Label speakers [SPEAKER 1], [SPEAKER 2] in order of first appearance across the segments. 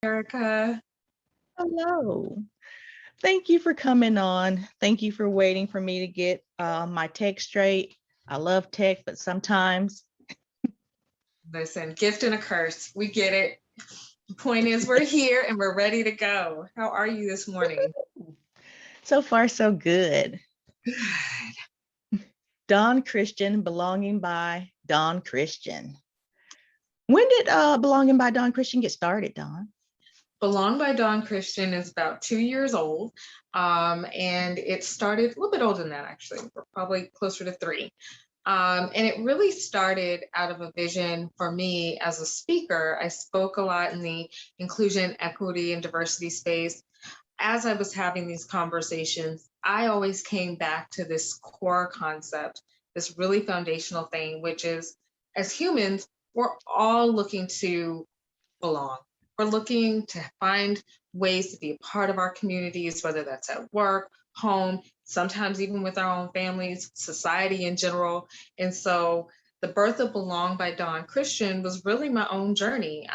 [SPEAKER 1] Erica.
[SPEAKER 2] Hello. Thank you for coming on. Thank you for waiting for me to get my tech straight. I love tech, but sometimes.
[SPEAKER 1] Listen, gift and a curse. We get it. The point is, we're here and we're ready to go. How are you this morning?
[SPEAKER 2] So far, so good. Dawn Christian, belonging by Dawn Christian. When did belonging by Dawn Christian get started, Dawn?
[SPEAKER 1] Belong by Dawn Christian is about 2 years old. And it started a little bit older than that, actually. We're probably closer to 3. And it really started out of a vision for me as a speaker. I spoke a lot in the inclusion, equity, and diversity space. As I was having these conversations, I always came back to this core concept, this really foundational thing, which is as humans, we're all looking to belong. We're looking to find ways to be a part of our communities, whether that's at work, home, sometimes even with our own families, society in general. And so the birth of Belong by Dawn Christian was really my own journey.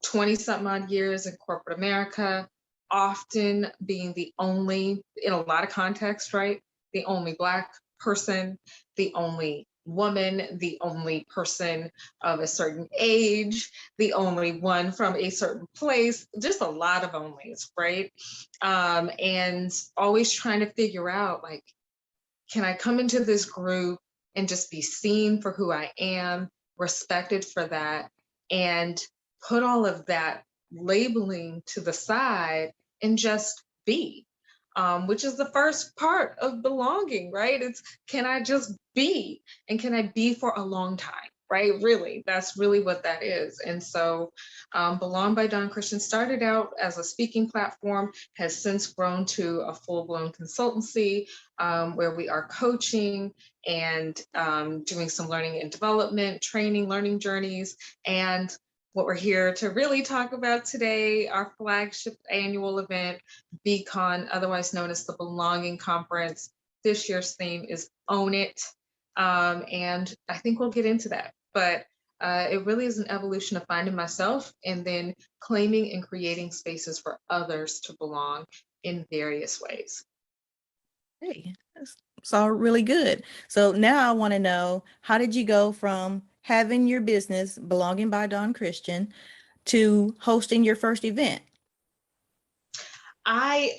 [SPEAKER 1] 20 something odd years in corporate America, often being the only, in a lot of contexts, right? The only Black person, the only woman, the only person of a certain age, the only one from a certain place, just a lot of onlys, right? And always trying to figure out, like, can I come into this group and just be seen for who I am, respected for that, and put all of that labeling to the side and just be, which is the first part of belonging, right? It's, can I just be? And can I be for a long time? Right? Really, that's really what that is. And so Belong by Dawn Christian started out as a speaking platform, has since grown to a full-blown consultancy where we are coaching and doing some learning and development, training, learning journeys. And what we're here to really talk about today, our flagship annual event, BCon, otherwise known as the Belonging Conference. This year's theme is Own It. And I think we'll get into that. But it really is an evolution of finding myself and then claiming and creating spaces for others to belong in various ways.
[SPEAKER 2] Hey, that's all really good. So now I want to know, how did you go from having your business, Belonging by Dawn Christian, to hosting your first event?
[SPEAKER 1] I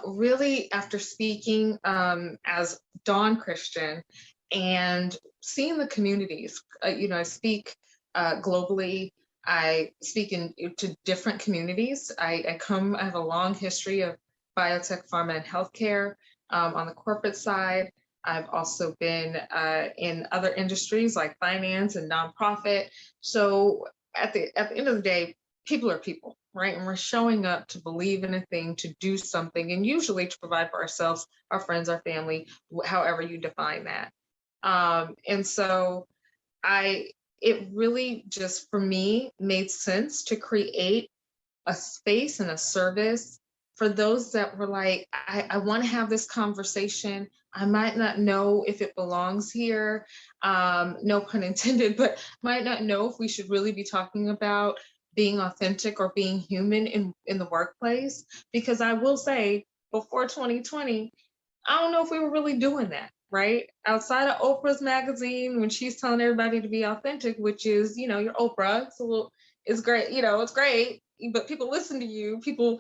[SPEAKER 1] really, after speaking as Dawn Christian and seeing the communities, I speak globally. I speak to different communities. I have a long history of biotech, pharma, and healthcare on the corporate side. I've also been in other industries like finance and nonprofit. So at the end of the day, people are people, right? And we're showing up to believe in a thing, to do something, and usually to provide for ourselves, our friends, our family, however you define that. And so it really just, for me, made sense to create a space and a service for those that were like, I want to have this conversation. I might not know if it belongs here, no pun intended, but might not know if we should really be talking about being authentic or being human in the workplace. Because I will say, before 2020, I don't know if we were really doing that, right? Outside of Oprah's magazine, when she's telling everybody to be authentic, which is, your Oprah, it's great, it's great, but people listen to you, people,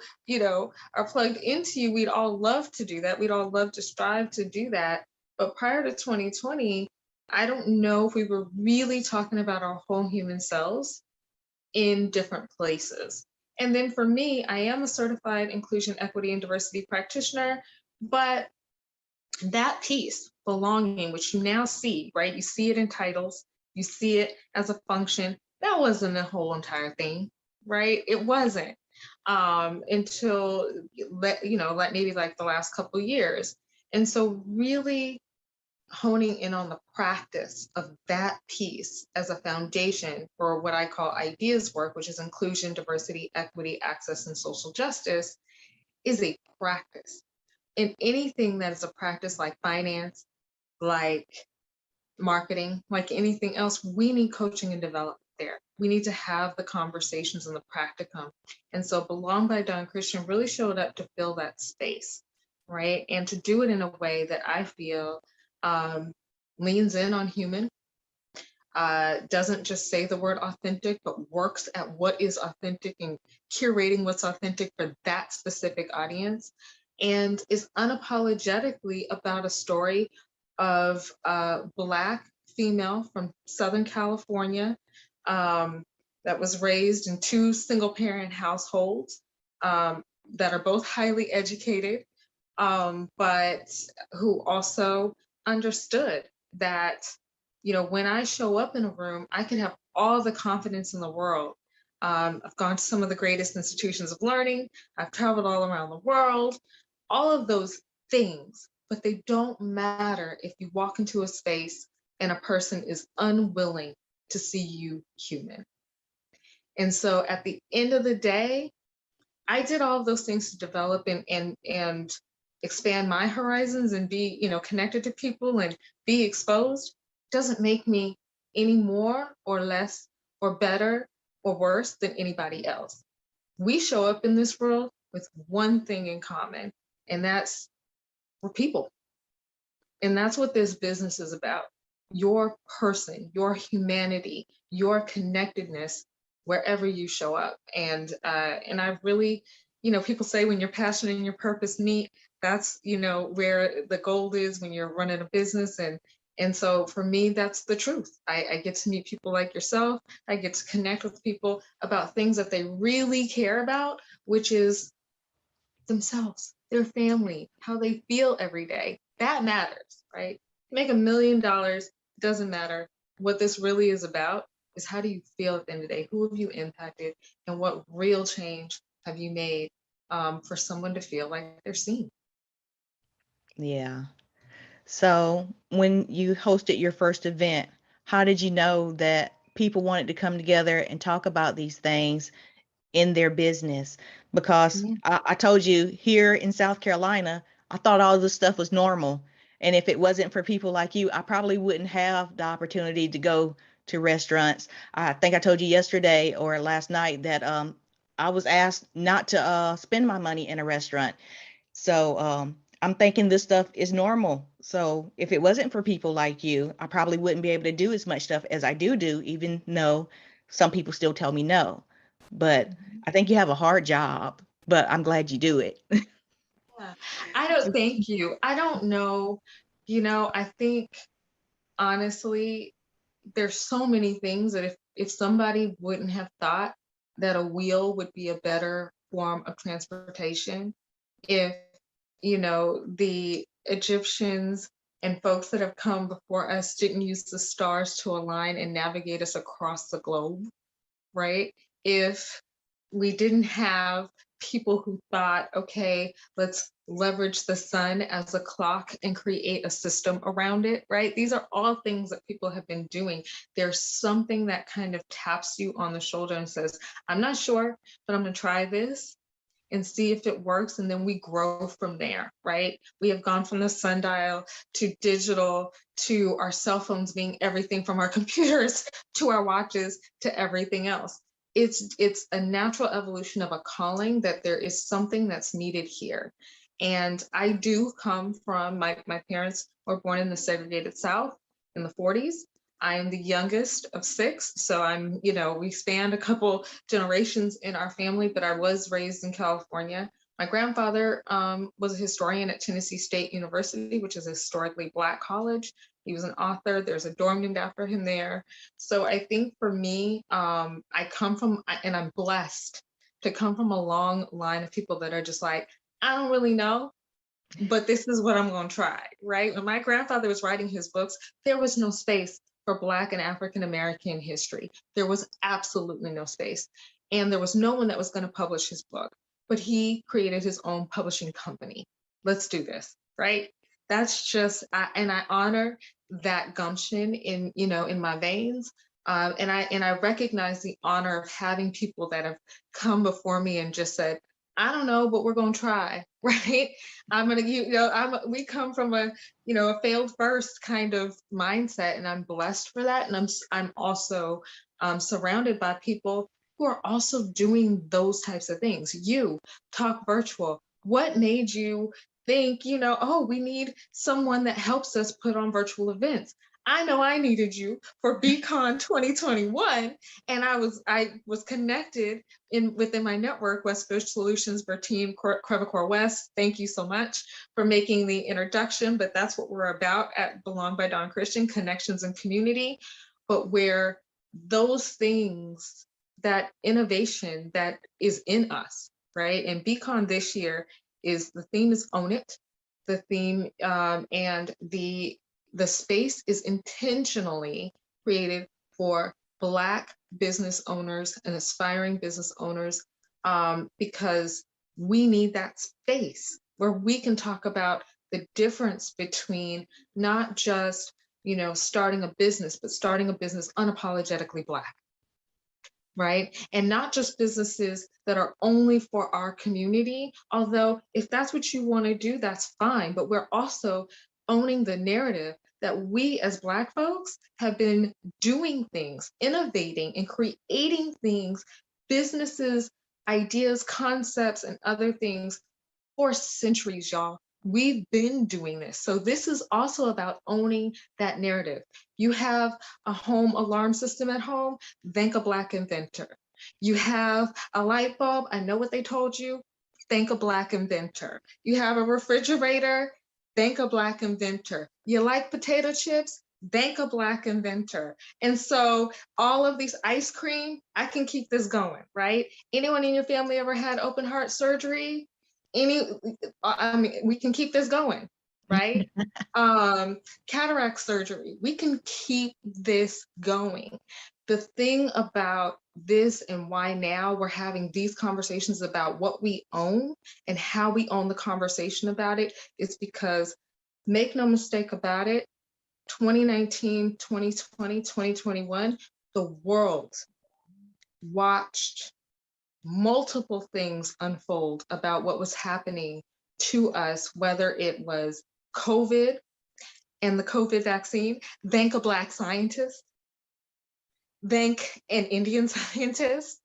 [SPEAKER 1] are plugged into you. We'd all love to do that. We'd all love to strive to do that. But prior to 2020, I don't know if we were really talking about our whole human selves in different places. And then for me, I am a certified inclusion, equity, and diversity practitioner, but that piece, belonging, which you now see, right? You see it in titles, you see it as a function. That wasn't the whole entire thing, right? It wasn't until maybe like the last couple of years. And so really honing in on the practice of that piece as a foundation for what I call ideas work, which is inclusion, diversity, equity, access, and social justice, is a practice. In anything that is a practice like finance, like marketing, like anything else, we need coaching and development there. We need to have the conversations and the practicum. And so Belong by Don Christian really showed up to fill that space, right? And to do it in a way that I feel leans in on human, doesn't just say the word authentic, but works at what is authentic and curating what's authentic for that specific audience, and is unapologetically about a story of a Black female from Southern California that was raised in two single parent households that are both highly educated, but who also understood that, when I show up in a room, I can have all the confidence in the world. I've gone to some of the greatest institutions of learning. I've traveled all around the world, all of those things, but they don't matter if you walk into a space and a person is unwilling to see you human. And so at the end of the day, I did all of those things to develop and expand my horizons and be, connected to people and be exposed. Doesn't make me any more or less or better or worse than anybody else. We show up in this world with one thing in common, and that's we're people. And that's what this business is about. Your person, your humanity, your connectedness wherever you show up. And I really, people say when your passion and your purpose meet, that's, where the gold is when you're running a business. And so for me, that's the truth. I get to meet people like yourself. I get to connect with people about things that they really care about, which is themselves, their family, how they feel every day. That matters, right? Make $1 million, doesn't matter. What this really is about is how do you feel at the end of the day? Who have you impacted? And what real change have you made for someone to feel like they're seen?
[SPEAKER 2] Yeah. So when you hosted your first event, how did you know that people wanted to come together and talk about these things in their business? Because
[SPEAKER 1] Yeah.
[SPEAKER 2] I told you here in South Carolina, I thought all this stuff was normal. And if it wasn't for people like you, I probably wouldn't have the opportunity to go to restaurants. I think I told you yesterday or last night that I was asked not to spend my money in a restaurant. So I'm thinking this stuff is normal. So if it wasn't for people like you, I probably wouldn't be able to do as much stuff as I do, even though some people still tell me no. But
[SPEAKER 1] Mhm.
[SPEAKER 2] I think you have a hard job, but I'm glad you do it.
[SPEAKER 1] Yeah. I don't thank you. I don't know. I think honestly, there's so many things that if somebody wouldn't have thought that a wheel would be a better form of transportation, if the Egyptians and folks that have come before us didn't use the stars to align and navigate us across the globe, right? If we didn't have people who thought, okay, let's leverage the sun as a clock and create a system around it, right? These are all things that people have been doing. There's something that kind of taps you on the shoulder and says, I'm not sure, but I'm going to try this and see if it works. And then we grow from there, right? We have gone from the sundial to digital to our cell phones being everything from our computers to our watches to everything else. It's a natural evolution of a calling that there is something that's needed here. And I do come from my parents were born in the segregated South in the 40s. I am the youngest of six. So we spanned a couple generations in our family, but I was raised in California. My grandfather was a historian at Tennessee State University, which is a historically Black college. He was an author. There's a dorm named after him there. So I think for me, I come from, and I'm blessed to come from a long line of people that are just like, I don't really know, but this is what I'm going to try, right? When my grandfather was writing his books, there was no space for Black and African American history. There was absolutely no space. And there was no one that was going to publish his book, but he created his own publishing company. Let's do this, right? That's and I honor that gumption in my veins. And I recognize the honor of having people that have come before me and just said, I don't know, but we're going to try, right? We come from a failed first kind of mindset, and I'm blessed for that. And I'm also surrounded by people who are also doing those types of things. You talk virtual. What made you think, oh, we need someone that helps us put on virtual events? I know I needed you for BCon 2021, and I was connected within my network, West Bush Solutions for Team Crevecoeur West. Thank you so much for making the introduction, but that's what we're about at Belong by Dawn Christian, connections and community, but where those things, that innovation that is in us, right? And BCon this year the theme is Own It. The theme and the space is intentionally created for Black business owners and aspiring business owners, because we need that space where we can talk about the difference between not just, starting a business, but starting a business unapologetically Black, right? And not just businesses that are only for our community, although if that's what you want to do, that's fine. But we're also owning the narrative that we as Black folks have been doing things, innovating and creating things, businesses, ideas, concepts, and other things for centuries, y'all. We've been doing this. So this is also about owning that narrative. You have a home alarm system at home, thank a Black inventor. You have a light bulb, I know what they told you, thank a Black inventor. You have a refrigerator, thank a Black inventor. You like potato chips, thank a Black inventor. And so all of these ice cream, I can keep this going, right? Anyone in your family ever had open heart surgery? I mean, we can keep this going, right? Cataract surgery, we can keep this going. The thing about this and why now we're having these conversations about what we own and how we own the conversation about it is because, make no mistake about it, 2019, 2020, 2021, the world watched multiple things unfold about what was happening to us, whether it was COVID and the COVID vaccine. Thank a Black scientist, thank an Indian scientist,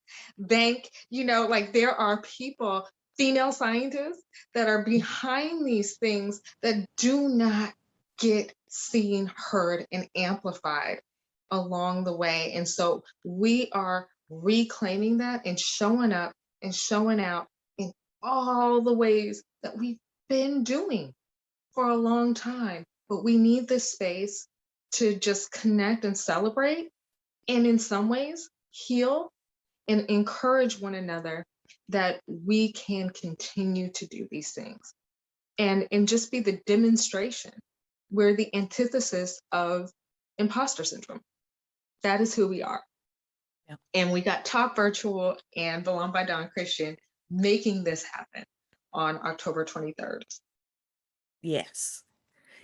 [SPEAKER 1] thank, like there are people, female scientists, that are behind these things that do not get seen, heard, and amplified along the way. And so we are reclaiming that and showing up and showing out in all the ways that we've been doing for a long time. But we need this space to just connect and celebrate, and in some ways heal and encourage one another that we can continue to do these things, and just be the demonstration. We're the antithesis of imposter syndrome. That is who we are. Yeah. And we got Talk Virtual and Belong by Dawn Christian making this happen on October 23rd.
[SPEAKER 2] Yes.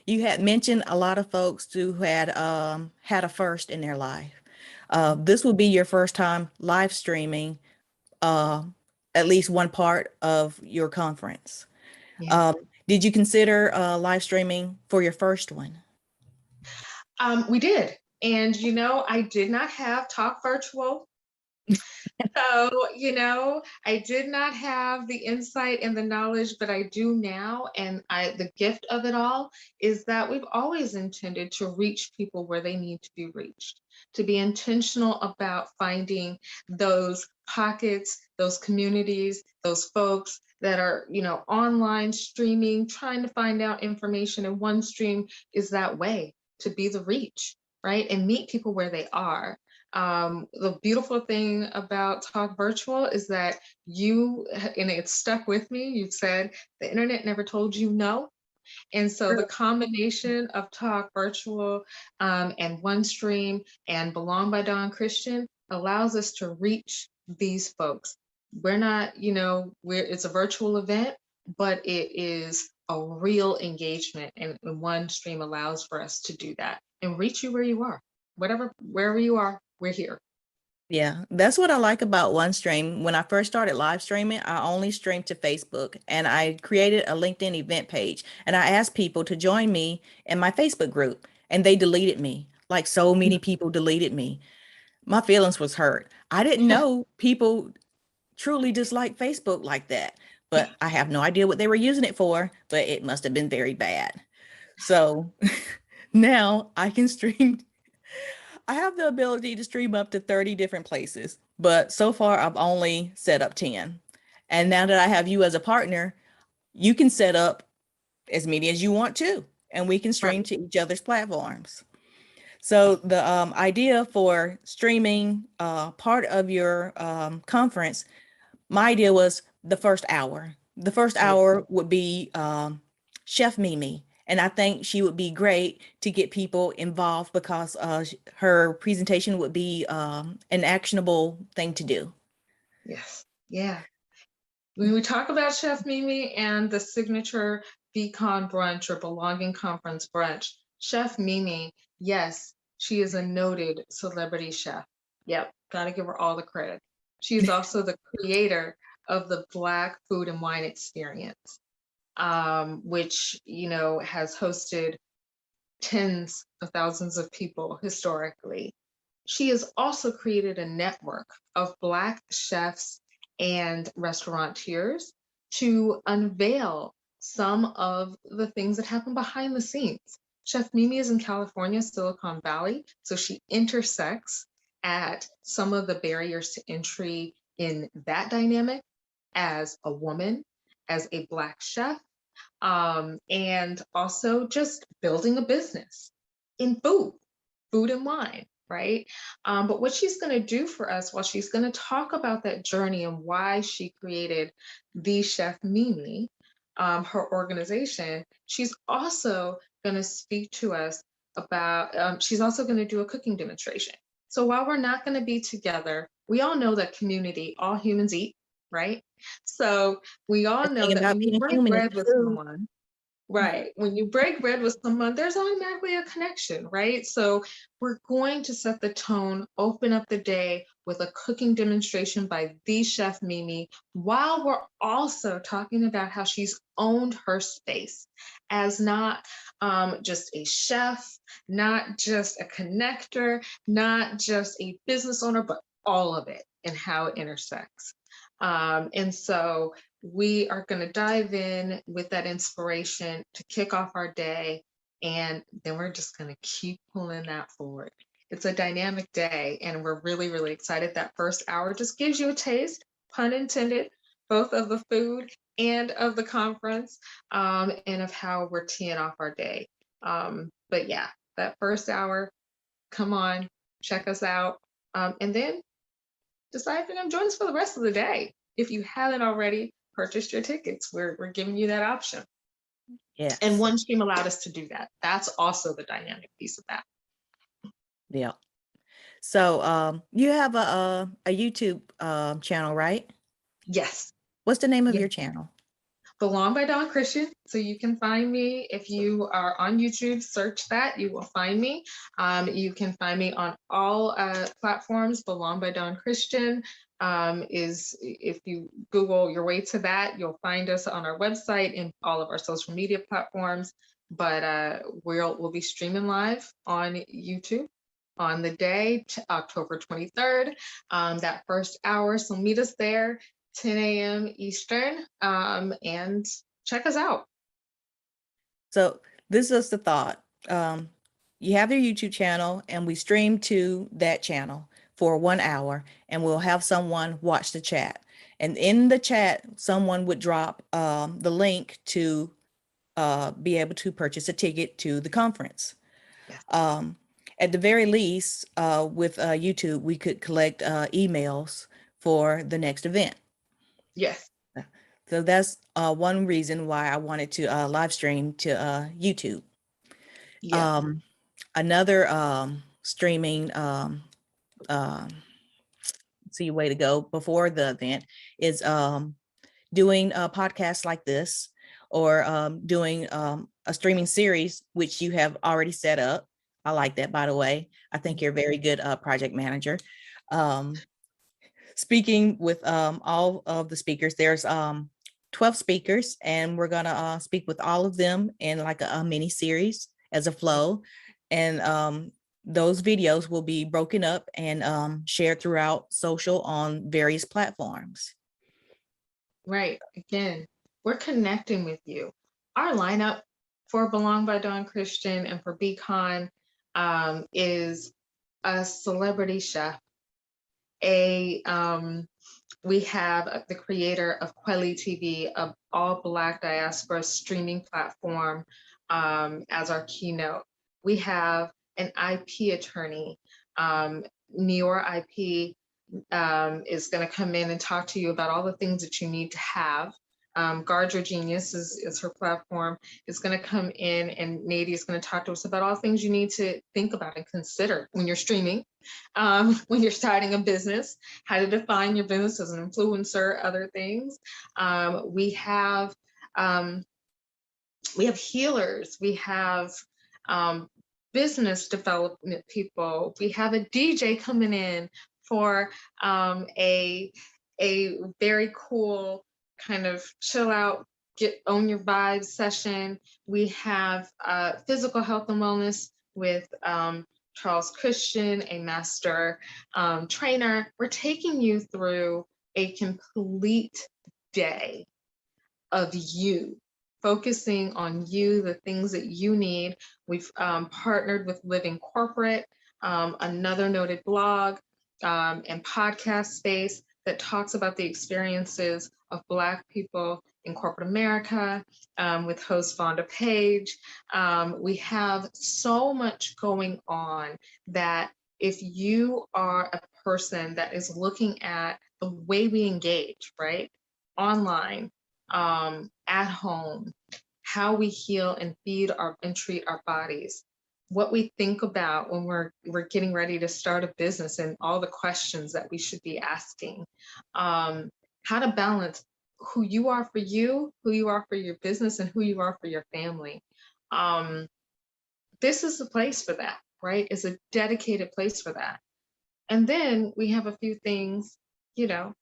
[SPEAKER 2] You had mentioned a lot of folks who had had a first in their life. This will be your first time live streaming at least one part of your conference. Yes. Did you consider live streaming for your first one?
[SPEAKER 1] We did. And, I did not have Talk Virtual. So, I did not have the insight and the knowledge, but I do now. And the gift of it all is that we've always intended to reach people where they need to be reached, to be intentional about finding those pockets, those communities, those folks that are, online streaming, trying to find out information. And OneStream is that way to be the reach, right? And meet people where they are. The beautiful thing about Talk Virtual is that and it's stuck with me, you've said the internet never told you no. And so the combination of Talk Virtual and OneStream and Belong by Dawn Christian allows us to reach these folks. We're not, it's a virtual event, but it is a real engagement, and OneStream allows for us to do that and reach you where you are, wherever you are, we're here.
[SPEAKER 2] Yeah, that's what I like about OneStream. When I first started live streaming, I only streamed to Facebook, and I created a LinkedIn event page, and I asked people to join me in my Facebook group, and they deleted me. Like so many people deleted me. My feelings was hurt. I didn't know people truly dislike Facebook like that, but I have no idea what they were using it for, but it must have been very bad. So now I can stream. I have the ability to stream up to 30 different places, but so far I've only set up 10. And now that I have you as a partner, you can set up as many as you want to, and we can stream
[SPEAKER 1] Right.
[SPEAKER 2] to each other's platforms. So the idea for streaming part of your conference, my idea was the first hour. The first
[SPEAKER 1] Yeah.
[SPEAKER 2] hour would be Chef Mimi. And I think she would be great to get people involved because her presentation would be an actionable thing to do.
[SPEAKER 1] Yes. Yeah. When we talk about Chef Mimi and the signature Beacon brunch or belonging conference brunch, Chef Mimi, yes, she is a noted celebrity chef. Yep, gotta give her all the credit. She is also the creator of the Black Food and Wine Experience, which has hosted tens of thousands of people historically. She has also created a network of Black chefs and restaurateurs to unveil some of the things that happen behind the scenes. Chef Mimi is in California, Silicon Valley, so she intersects at some of the barriers to entry in that dynamic as a woman, as a Black chef, and also just building a business in food and wine, right? But what she's going to do for us, while she's going to talk about that journey and why she created the Chef Mimi, her organization, she's also going to speak to us about, she's also going to do a cooking demonstration. So while we're not going to be together, we all know that community, all humans eat, right? So we all
[SPEAKER 2] The
[SPEAKER 1] know
[SPEAKER 2] thing
[SPEAKER 1] that
[SPEAKER 2] about
[SPEAKER 1] when you
[SPEAKER 2] being
[SPEAKER 1] break
[SPEAKER 2] human is
[SPEAKER 1] bread with
[SPEAKER 2] food.
[SPEAKER 1] someone, right. When you break bread with someone, there's automatically a connection, right? So we're going to set the tone, open up the day with a cooking demonstration by the Chef Mimi, while we're also talking about how she's owned her space as not just a chef, not just a connector, not just a business owner, but all of it and how it intersects. And so we are going to dive in with that inspiration to kick off our day. And then we're just going to keep pulling that forward. It's a dynamic day, and we're really, really excited. That first hour just gives you a taste, pun intended, both of the food and of the conference, and of how we're teeing off our day. But yeah, that first hour, come on, check us out. And then decide if you're going to join us for the rest of the day. If you haven't already purchased your tickets, we're giving you that option. And
[SPEAKER 2] Yes.
[SPEAKER 1] OneStream allowed us to do that. That's also the dynamic piece of that.
[SPEAKER 2] Yeah. So you have a YouTube channel, right?
[SPEAKER 1] Yes.
[SPEAKER 2] What's the name of
[SPEAKER 1] Yes.
[SPEAKER 2] your channel?
[SPEAKER 1] Belong by Dawn Christian. So you can find me if you are on YouTube, search that, you will find me. You can find me on all platforms. Belong by Dawn Christian is, if you Google your way to that, you'll find us on our website and all of our social media platforms. But we'll be streaming live on YouTube on the day, October 23rd, that first hour. So meet us there. 10 a.m. Eastern, and check us out.
[SPEAKER 2] So this is the thought. You have your YouTube channel, and we stream to that channel for 1 hour, and we'll have someone watch the chat. And in the chat, someone would drop the link to be able to purchase a ticket to the conference.
[SPEAKER 1] Yes.
[SPEAKER 2] At the very least, with YouTube, we could collect emails for the next event.
[SPEAKER 1] Yes.
[SPEAKER 2] So that's one reason why I wanted to live stream to YouTube.
[SPEAKER 1] Yes.
[SPEAKER 2] Another streaming see way to go before the event is doing podcasts like this, or doing a streaming series, which you have already set up. I like that, by the way. I think you're a very good project manager. Speaking with all of the speakers, there's 12 speakers, and we're gonna speak with all of them in like a mini series as a flow. And those videos will be broken up and shared throughout social on various platforms.
[SPEAKER 1] Right. Again, we're connecting with you. Our lineup for Belong by Dawn Christian and for BCon is a celebrity chef, we have the creator of Quelly TV, an all-Black diaspora streaming platform, as our keynote. We have an IP attorney. Neor IP is going to come in and talk to you about all the things that you need to have. Guard Your Genius is her platform. It's going to come in, and Nady is going to talk to us about all the things you need to think about and consider when you're streaming, when you're starting a business, how to define your business as an influencer, other things. We have healers. We have business development people. We have a DJ coming in for a very cool kind of chill out, own your vibes session. We have physical health and wellness with Charles Christian, a master trainer. We're taking you through a complete day of you, focusing on you, the things that you need. We've partnered with Living Corporate, another noted blog and podcast space that talks about the experiences of Black people in corporate America, with host Vonda Page. We have so much going on that if you are a person that is looking at the way we engage, right, online, at home, how we heal and feed and treat our bodies, what we think about when we're getting ready to start a business and all the questions that we should be asking, how to balance who you are for you, who you are for your business, and who you are for your family. This is the place for that, right? It's a dedicated place for that. And then we have a few things, to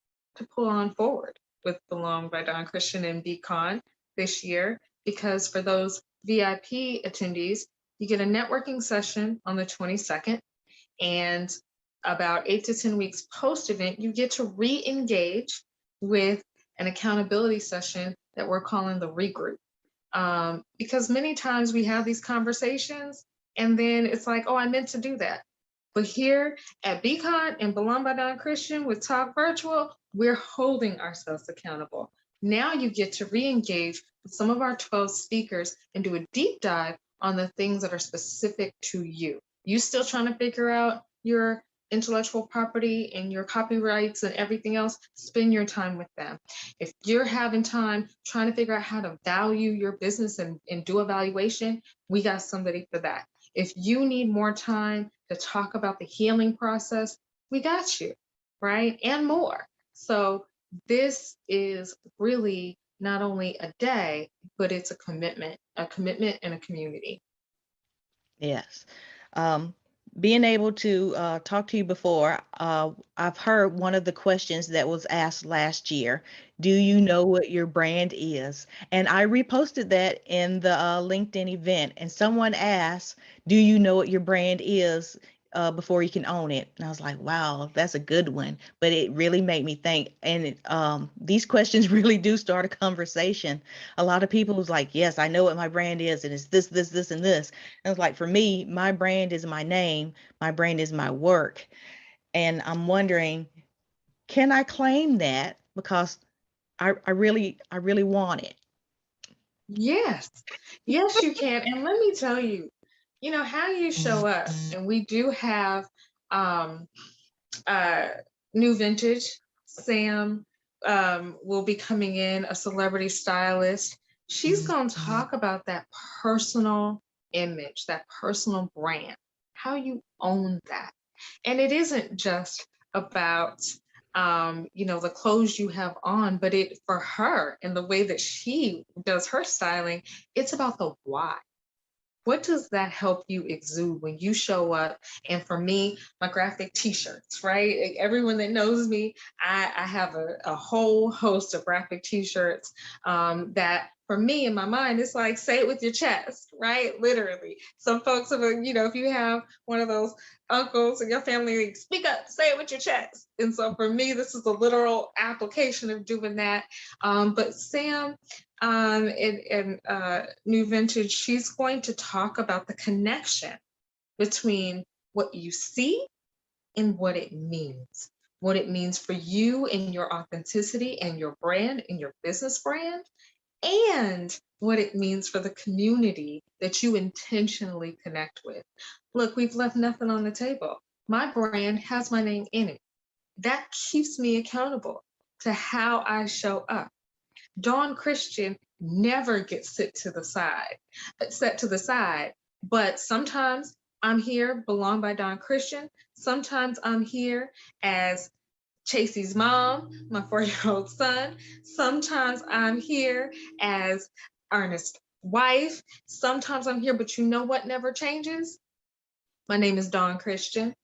[SPEAKER 1] pull on forward with Belong by Dawn Christian and BCon this year, because for those VIP attendees, you get a networking session on the 22nd, and about 8 to 10 weeks post-event, you get to re-engage with an accountability session that we're calling the regroup. Because many times we have these conversations and then it's like, oh, I meant to do that. But here at BCon and Belong by Dawn Christian with Talk Virtual, we're holding ourselves accountable. Now you get to re-engage with some of our 12 speakers and do a deep dive on the things that are specific to you. You still trying to figure out your intellectual property and your copyrights and everything else, spend your time with them. If you're having time trying to figure out how to value your business and do evaluation, we got somebody for that. If you need more time to talk about the healing process, we got you, right? And more. So this is really not only a day, but it's a commitment and a community.
[SPEAKER 2] Yes. Being able to talk to you before, I've heard one of the questions that was asked last year, do you know what your brand is? And I reposted that in the LinkedIn event, and someone asked, do you know what your brand is before you can own it? And I was like, wow, that's a good one. But it really made me think. And these questions really do start a conversation. A lot of people was like, yes, I know what my brand is. And it's this, this, this, and this. And it's like, for me, my brand is my name. My brand is my work. And I'm wondering, can I claim that? Because I really want it.
[SPEAKER 1] Yes, yes, you can. And let me tell you, how you show up. And we do have new vintage. Sam will be coming in, a celebrity stylist. She's going to talk about that personal image, that personal brand, how you own that. And it isn't just about the clothes you have on, but for her and the way that she does her styling, it's about the why. What does that help you exude when you show up? And for me, my graphic t-shirts, right? Everyone that knows me, I have a whole host of graphic t-shirts that for me in my mind, it's like, say it with your chest, right? Literally. Some folks have, if you have one of those uncles in your family, like, speak up, say it with your chest. And so for me, this is a literal application of doing that. But Sam, in New Vintage, she's going to talk about the connection between what you see and what it means for you and your authenticity and your brand and your business brand, and what it means for the community that you intentionally connect with. Look, we've left nothing on the table. My brand has my name in it. That keeps me accountable to how I show up. Dawn Christian never gets set to the side. But sometimes I'm here, belong by Dawn Christian. Sometimes I'm here as Chasey's mom, my 4-year-old son. Sometimes I'm here as Ernest's wife. Sometimes I'm here, but you know what never changes? My name is Dawn Christian.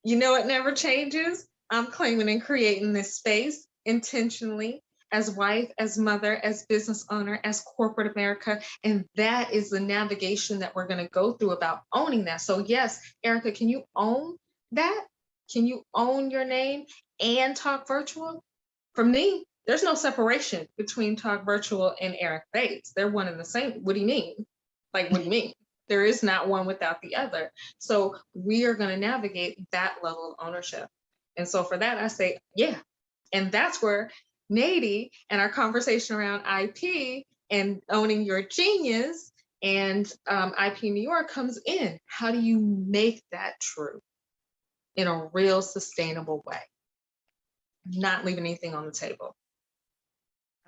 [SPEAKER 1] You know what never changes? I'm claiming and creating this space intentionally as wife, as mother, as business owner, as corporate America. And that is the navigation that we're going to go through about owning that. So yes, Erica, can you own that? Can you own your name and Talk Virtual? For me, there's no separation between Talk Virtual and Eric Bates. They're one and the same. What do you mean? Like, what do you mean? There is not one without the other. So we are going to navigate that level of ownership. And so for that, I say, yeah. And that's where Nady and our conversation around IP and owning your genius and IP New York comes in. How do you make that true in a real sustainable way? Not leaving anything on the table.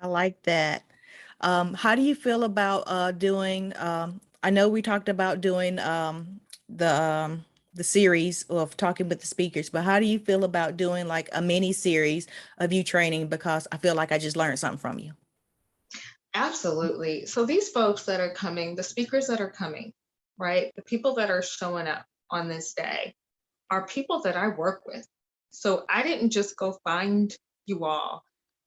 [SPEAKER 2] I like that. How do you feel about doing, I know we talked about doing the series of talking with the speakers, but how do you feel about doing like a mini series of you training? Because I feel like I just learned something from you.
[SPEAKER 1] Absolutely. So these folks that are coming, the speakers that are coming, right? The people that are showing up on this day are people that I work with. So I didn't just go find you all,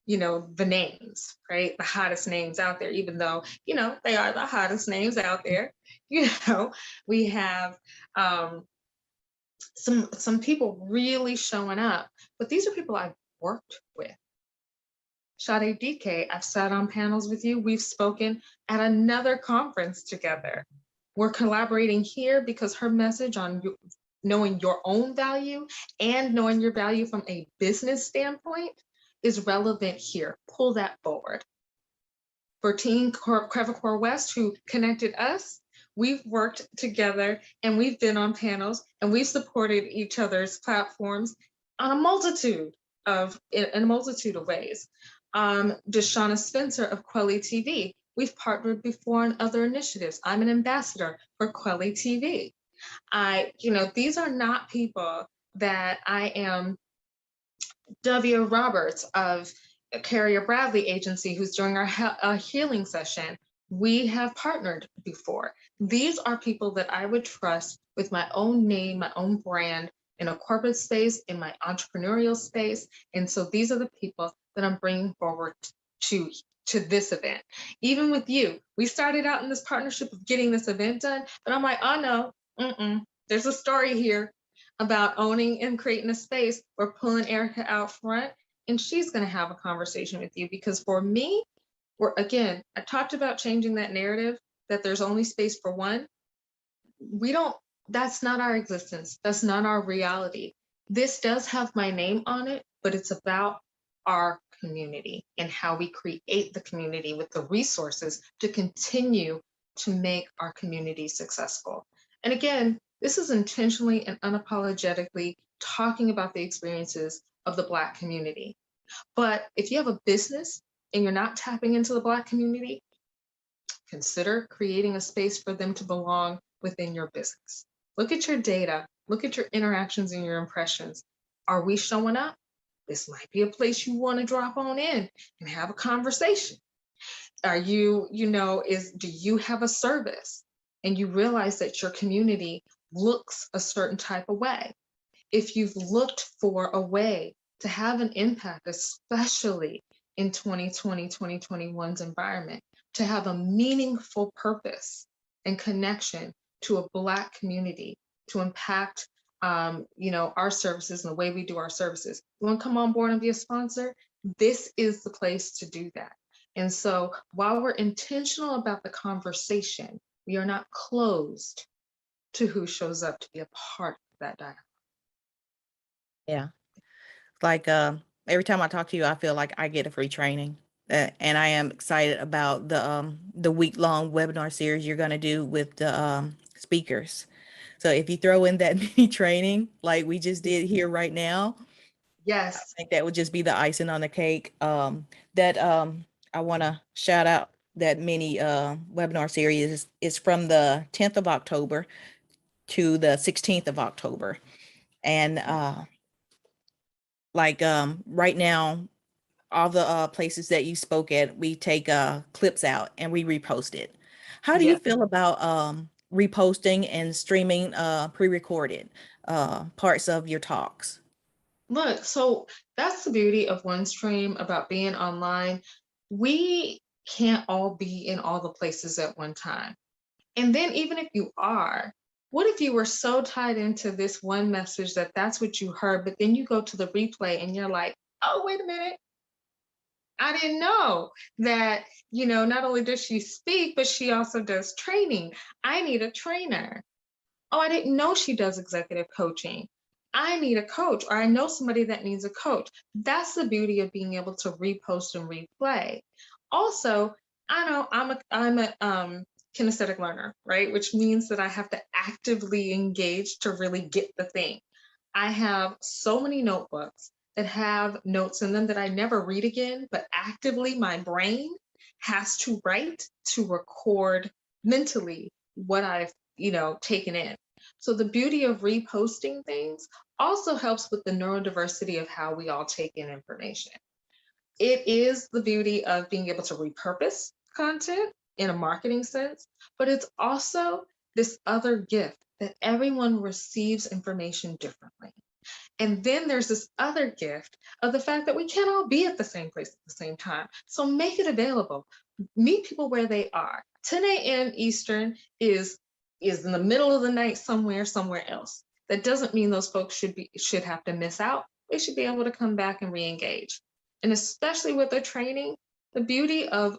[SPEAKER 1] the names, right? The hottest names out there, even though, they are the hottest names out there. We have some people really showing up, but these are people I've worked with. Sade DK, I've sat on panels with you. We've spoken at another conference together. We're collaborating here because her message on knowing your own value and knowing your value from a business standpoint is relevant here. Pull that forward. For Team Crevacore West, who connected us, we've worked together and we've been on panels and we've supported each other's platforms on in a multitude of ways. Deshauna Spencer of Quelly TV, we've partnered before on other initiatives. I'm an ambassador for Quelly TV. These are not people that I am. W. Roberts of Carrier Bradley Agency, who's doing our healing session. We have partnered before. These are people that I would trust with my own name, my own brand, in a corporate space, in my entrepreneurial space. And so these are the people that I'm bringing forward to this event. Even with you, we started out in this partnership of getting this event done, but I'm like, oh no, there's a story here about owning and creating a space. We're pulling Erica out front, and she's going to have a conversation with you, because for me, I talked about changing that narrative that there's only space for one. That's not our existence. That's not our reality. This does have my name on it, but it's about our community and how we create the community with the resources to continue to make our community successful. And again, this is intentionally and unapologetically talking about the experiences of the Black community. But if you have a business and you're not tapping into the Black community, consider creating a space for them to belong within your business. Look at your data, look at your interactions and your impressions. Are we showing up? This might be a place you want to drop on in and have a conversation. Are you, do you have a service and you realize that your community looks a certain type of way. If you've looked for a way to have an impact, especially in 2020, 2021's environment, to have a meaningful purpose and connection to a Black community, to impact our services and the way we do our services. You want to come on board and be a sponsor? This is the place to do that. And so while we're intentional about the conversation, we are not closed to who shows up to be a part of that dialogue.
[SPEAKER 2] Yeah. Like every time I talk to you, I feel like I get a free training. And I am excited about the week-long webinar series you're going to do with the speakers. So if you throw in that mini training like we just did here right now, I
[SPEAKER 1] Yes.
[SPEAKER 2] think that would just be the icing on the cake. That I want to shout out that mini webinar series is from the 10th of October to the 16th of October. And right now, all the places that you spoke at, we take clips out and we repost it. How do you
[SPEAKER 1] Yes.
[SPEAKER 2] feel about reposting and streaming pre-recorded parts of your talks?
[SPEAKER 1] Look, so that's the beauty of OneStream about being online. We can't all be in all the places at one time. And then even if you are, what if you were so tied into this one message that that's what you heard, but then you go to the replay and you're like, oh, wait a minute. I didn't know that, not only does she speak, but she also does training. I need a trainer. Oh, I didn't know she does executive coaching. I need a coach, or I know somebody that needs a coach. That's the beauty of being able to repost and replay. Also, I know I'm a kinesthetic learner, right? Which means that I have to actively engage to really get the thing. I have so many notebooks that have notes in them that I never read again, but actively my brain has to write to record mentally what I've, taken in. So the beauty of reposting things also helps with the neurodiversity of how we all take in information. It is the beauty of being able to repurpose content in a marketing sense, but it's also this other gift that everyone receives information differently. And then there's this other gift of the fact that we can't all be at the same place at the same time. So make it available. Meet people where they are. 10 a.m. Eastern is in the middle of the night somewhere else. That doesn't mean those folks should have to miss out. They should be able to come back and re-engage. And especially with the training, the beauty of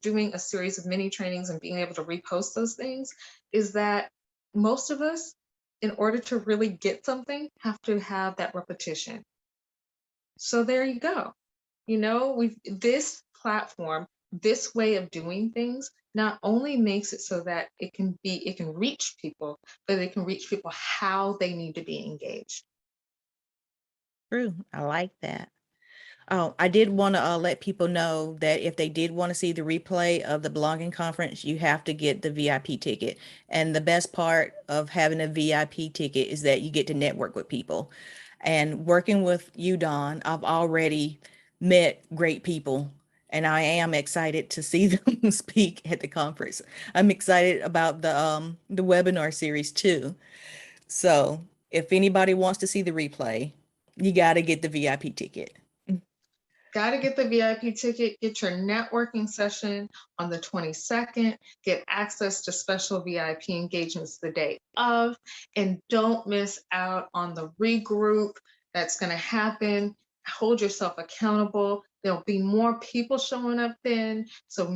[SPEAKER 1] doing a series of mini trainings and being able to repost those things is that most of us, in order to really get something, have to have that repetition. So there you go. This platform, this way of doing things not only makes it so that it can reach people, but it can reach people how they need to be engaged.
[SPEAKER 2] True. I like that. Oh, I did want to let people know that if they did want to see the replay of the blogging conference, you have to get the VIP ticket. And the best part of having a VIP ticket is that you get to network with people. And working with you, Dawn, I've already met great people, and I am excited to see them speak at the conference. I'm excited about the webinar series too. So if anybody wants to see the replay, you got to get the VIP ticket.
[SPEAKER 1] Got to get the VIP ticket, get your networking session on the 22nd, get access to special VIP engagements the day of, and don't miss out on the regroup that's going to happen. Hold yourself accountable. There'll be more people showing up then. So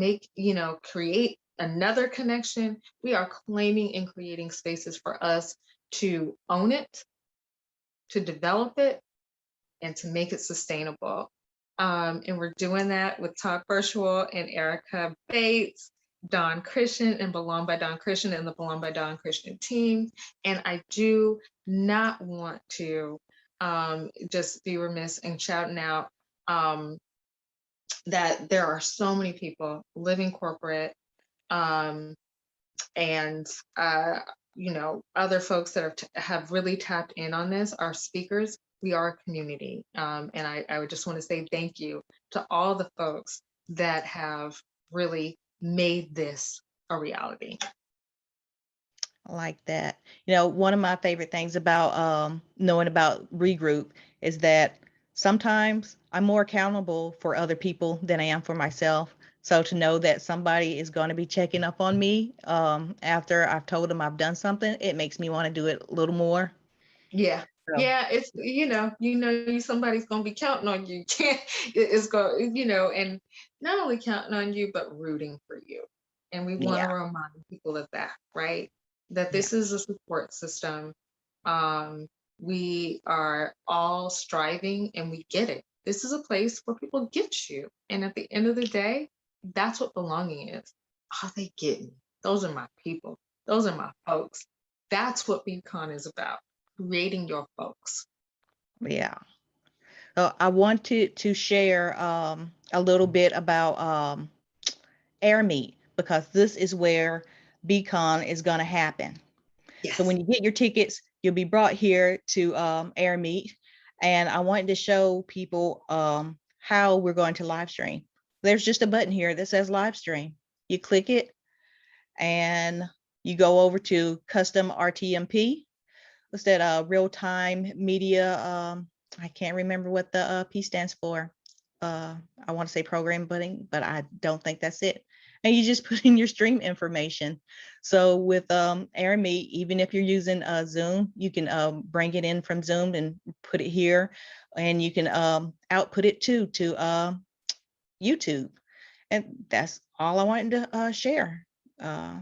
[SPEAKER 1] create another connection. We are claiming and creating spaces for us to own it, to develop it, and to make it sustainable. And we're doing that with Talk Virtual and Erica Bates, Dawn Christian, and Belong by Dawn Christian and the Belong by Dawn Christian team. And I do not want to just be remiss in shouting out that there are so many people living corporate um, and other folks that have really tapped in on this, our speakers. We are a community, and I would just want to say thank you to all the folks that have really made this a reality.
[SPEAKER 2] I like that. You know, one of my favorite things about knowing about Regroup is that sometimes I'm more accountable for other people than I am for myself. So to know that somebody is going to be checking up on me after I've told them I've done something, it makes me want to do it a little more.
[SPEAKER 1] Yeah.
[SPEAKER 2] So
[SPEAKER 1] Yeah, it's somebody's gonna be counting on you. It's going, and not only counting on you, but rooting for you. And we want to
[SPEAKER 2] yeah,
[SPEAKER 1] remind people of that, right? That
[SPEAKER 2] yeah,
[SPEAKER 1] this is a support system. Um, we are all striving and we get it. This is a place where people get you. And at the end of the day, that's what belonging is. Are they getting me? Those are my people. Those are my folks. That's what BeCon is about, creating your folks.
[SPEAKER 2] yeah. I wanted to share a little bit about Air Meet because this is where Beacon is going to happen. So
[SPEAKER 1] Yes.
[SPEAKER 2] when you get your tickets, you'll be brought here to Air Meet, and I wanted to show people how we're going to live stream. There's just a button here that says live stream. You click it, and you go over to custom RTMP. What's that? Real time media. I can't remember what the P stands for. I want to say program button, but I don't think that's it. And you just put in your stream information. So with AirMeet, even if you're using Zoom, you can bring it in from Zoom and put it here, and you can output it to YouTube. And that's all I wanted to share. Uh,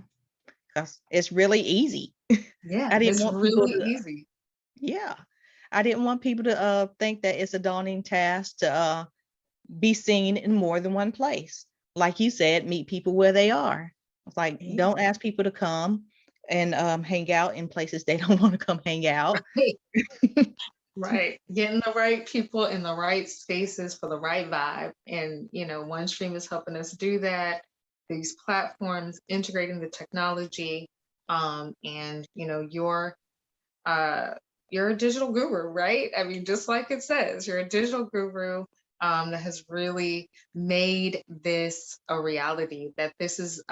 [SPEAKER 2] 'Cause it's really easy.
[SPEAKER 1] Yeah,
[SPEAKER 2] I didn't
[SPEAKER 1] it's
[SPEAKER 2] want people
[SPEAKER 1] really
[SPEAKER 2] to,
[SPEAKER 1] easy.
[SPEAKER 2] yeah, I didn't want people to think that it's a daunting task to be seen in more than one place. Like you said, meet people where they are. It's like,
[SPEAKER 1] Yeah.
[SPEAKER 2] don't ask people to come and hang out in places they don't want to come hang out.
[SPEAKER 1] Right. Right. Getting the right people in the right spaces for the right vibe. And, OneStream is helping us do that. These platforms integrating the technology. And, uh, you're a digital guru, right? I mean, just like it says, you're a digital guru that has really made this a reality. That this is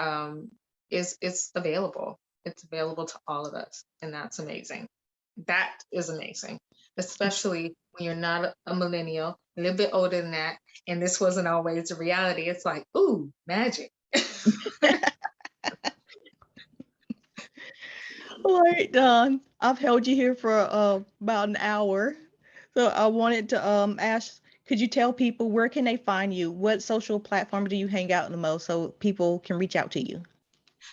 [SPEAKER 1] it's available. It's available to all of us, and that's amazing. That is amazing, especially when you're not a millennial, a little bit older than that, and this wasn't always a reality. It's like, ooh, magic.
[SPEAKER 2] All right, Don. I've held you here for about an hour. So I wanted to ask, could you tell people where can they find you? What social platform do you hang out the most so people can reach out to you?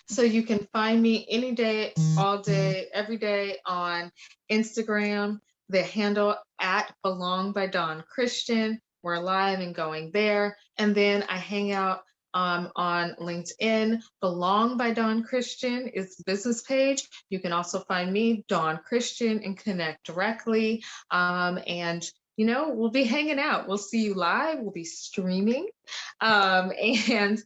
[SPEAKER 1] So you can find me any day, all day, every day on Instagram, the handle at Belong by Dawn Christian. We're live and going there. And then I hang out on LinkedIn. Belong by Dawn Christian is the business page. You can also find me, Dawn Christian, and connect directly. And we'll be hanging out. We'll see you live. We'll be streaming. And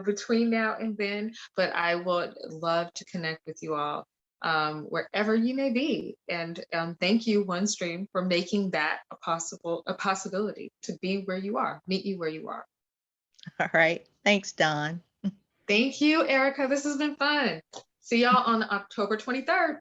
[SPEAKER 1] between now and then, but I would love to connect with you all wherever you may be. And thank you, OneStream, for making that a possibility to be where you are, meet you where you are.
[SPEAKER 2] All right. Thanks, Don.
[SPEAKER 1] Thank you, Erica. This has been fun. See y'all on October 23rd.